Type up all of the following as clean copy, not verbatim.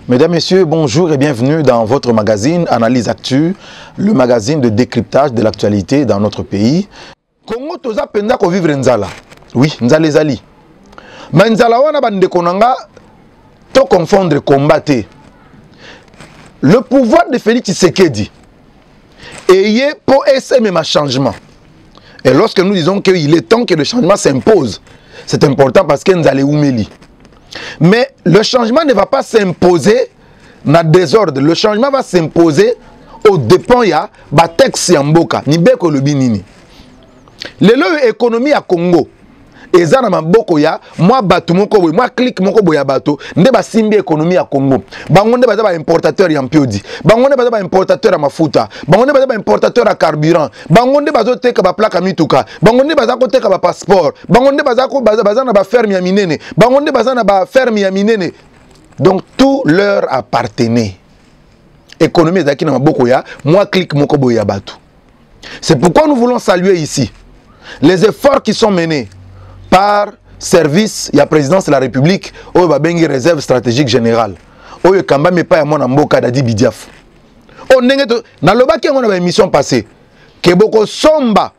Mesdames, Messieurs, bonjour et bienvenue dans votre magazine Analyse Actu, le magazine de décryptage de l'actualité dans notre pays. Congo toza penda ko vivre nzala. Oui, nzala ezali. Mais nzala wana bande konanga to confondre combattre. Le pouvoir de Félix Tshisekedi ayez pour SM un changement. Et lorsque nous disons qu'il est temps que le changement s'impose, c'est important parce que nzala oumeli. Mais le changement ne va pas s'imposer dans le désordre. Le changement va s'imposer au dépens ya batex yamboka. Ni beko le binini. L'économie à Congo. Eza na maboko ya moi batu moko boy moi click moko boya bato nde ba simbi économie à Congo. Bango nde baza ba importateur ya mpiodi. Bango nde baza ba importateur ya mafuta. Bango nde baza ba importateur ya carburant. Bango nde bazo teka ba plaka mituka. Bango nde baza ko teka ba passeport. Bango nde baza ko baza na ba ferme ya minene. Bango nde baza na ba ferme ya minene. Donc tout leur appartenait. Économie ezaki na maboko ya moi click moko boya bato. C'est pourquoi nous voulons saluer ici les efforts qui sont menés par service ya présidence de la République au babengi réserve stratégique générale oyo kamba me pa ya mona mboka dadi bidiaf o ndenge to na lobaki ngona ba émission passée ke boko somba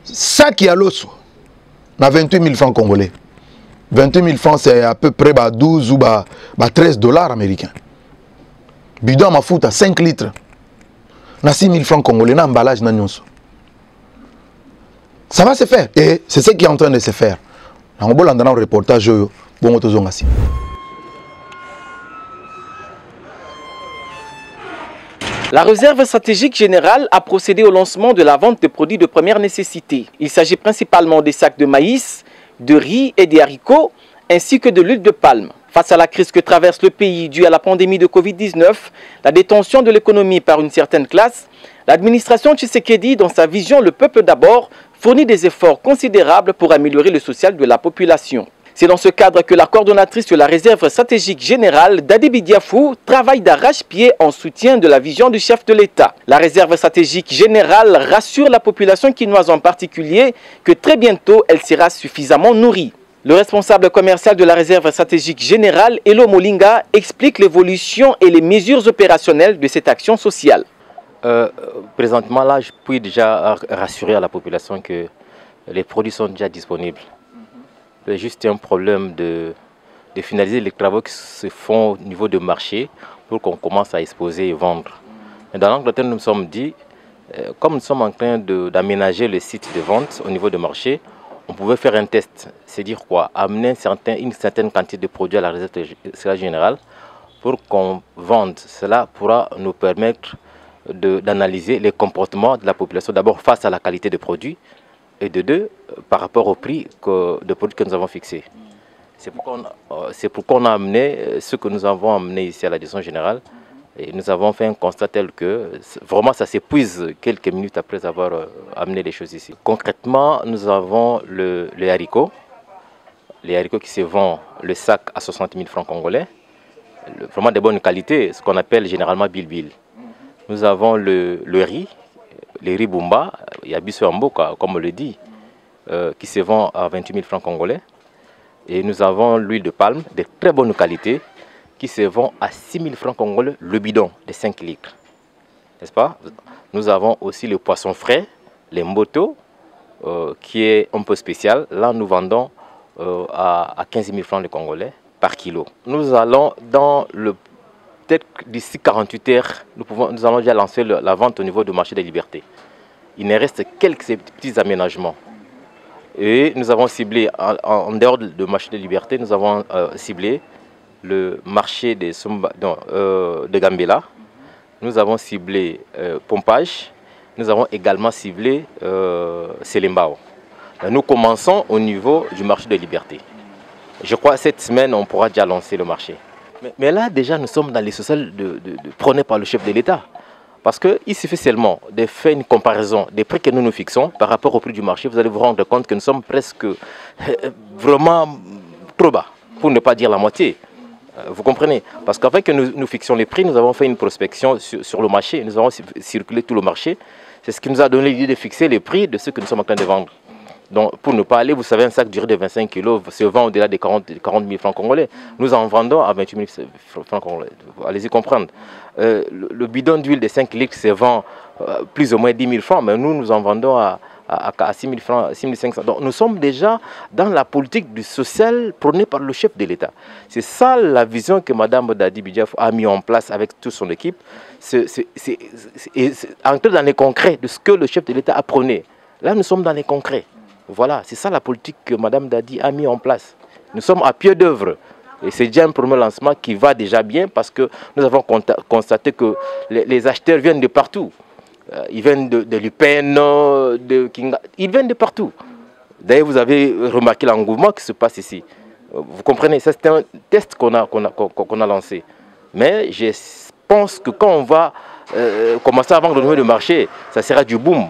saki ya loso na 28 000 francs congolais. 28 000 francs c'est à peu près 12 ou 13 dollars américains. Bidon mafuta 5 litres na 6 000 francs congolais na emballage na nyonso. Ça va se faire et c'est ce qui est en train de se faire. Dans le reportage, la réserve stratégique générale a procédé au lancement de la vente de produits de première nécessité. Il s'agit principalement des sacs de maïs, de riz et des haricots, ainsi que de l'huile de palme. Face à la crise que traverse le pays due à la pandémie de Covid-19, la détention de l'économie par une certaine classe, l'administration Tshisekedi, dans sa vision Le peuple d'abord, fournit des efforts considérables pour améliorer le social de la population. C'est dans ce cadre que la coordonnatrice de la réserve stratégique générale, Dadi Bidiafou, travaille d'arrache-pied en soutien de la vision du chef de l'État. La réserve stratégique générale rassure la population quinoise en particulier que très bientôt elle sera suffisamment nourrie. Le responsable commercial de la réserve stratégique générale, Elo Molinga, explique l'évolution et les mesures opérationnelles de cette action sociale. Présentement, là, je puis déjà rassurer à la population que les produits sont déjà disponibles. C'est juste un problème de finaliser les travaux qui se font au niveau du marché pour qu'on commence à exposer et vendre. Et dans l'Angleterre, nous nous sommes dit, comme nous sommes en train d'aménager le site de vente au niveau du marché, on pouvait faire un test. C'est dire quoi? Amener une certaine quantité de produits à la réserve générale pour qu'on vende. Cela pourra nous permettre d'analyser les comportements de la population, d'abord face à la qualité des produits et de deux, par rapport au prix de produits que nous avons fixé. C'est pourquoi on a amené ce que nous avons amené ici à la direction générale et nous avons fait un constat tel que vraiment ça s'épuise quelques minutes après avoir amené les choses ici. Concrètement, nous avons les haricots qui se vendent le sac à 60 000 francs congolais, vraiment de bonne qualité, ce qu'on appelle généralement bilbil. Nous avons le riz, les riz Bumba, il y a Bissou Amboka, comme on le dit, qui se vend à 28 000 francs congolais. Et nous avons l'huile de palme de très bonne qualité, qui se vend à 6 000 francs congolais le bidon de 5 litres. N'est-ce pas? Nous avons aussi le poisson frais, les mboto, qui est un peu spécial. Là, nous vendons à 15 000 francs le congolais par kilo. Nous allons dans le... Peut-être d'ici 48 heures, nous allons déjà lancer la vente au niveau du marché des libertés. Il ne reste quelques petits aménagements. Et nous avons ciblé, en dehors du marché des libertés, nous avons ciblé le marché de Gambela. Nous avons ciblé Pompage. Nous avons également ciblé Selembao. Nous commençons au niveau du marché des libertés. Je crois que cette semaine, on pourra déjà lancer le marché. Mais là, déjà, nous sommes dans les social prônés par le chef de l'État. Parce qu'il suffit seulement de faire une comparaison des prix que nous nous fixons par rapport au prix du marché. Vous allez vous rendre compte que nous sommes presque vraiment trop bas, pour ne pas dire la moitié. Vous comprenez? Parce qu'avant que nous fixions les prix, nous avons fait une prospection sur le marché. Nous avons circulé tout le marché. C'est ce qui nous a donné l'idée de fixer les prix de ce que nous sommes en train de vendre. Donc, pour ne pas aller, vous savez, un sac duré de 25 kg se vend au-delà des 40 000 francs congolais. Nous en vendons à 28 000 francs congolais. Allez-y comprendre. Le bidon d'huile de 5 litres se vend plus ou moins 10 000 francs, mais nous en vendons à 6 000 francs, 6 500. Donc, nous sommes déjà dans la politique du social prônée par le chef de l'État. C'est ça la vision que Mme Dadi Bidjaf a mis en place avec toute son équipe. C'est entrer dans les concrets de ce que le chef de l'État a prôné. Là, nous sommes dans les concrets. Voilà, c'est ça la politique que Mme Dadi a mis en place. Nous sommes à pied d'œuvre. Et c'est déjà un premier lancement qui va déjà bien parce que nous avons constaté que les acheteurs viennent de partout. Ils viennent de l'UPN, de Kinga, ils viennent de partout. D'ailleurs, vous avez remarqué l'engouement qui se passe ici. Vous comprenez, ça c'est un test qu'on a lancé. Mais je pense que quand on va commencer à vendre le marché, ça sera du boom.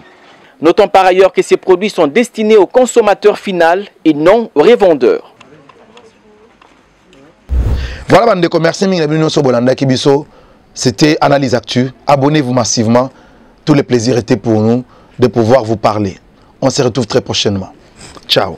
Notons par ailleurs que ces produits sont destinés au consommateur final et non aux revendeurs. Voilà, bande de commerçants, c'était Analyse Actu. Abonnez-vous massivement. Tout le plaisir était pour nous de pouvoir vous parler. On se retrouve très prochainement. Ciao.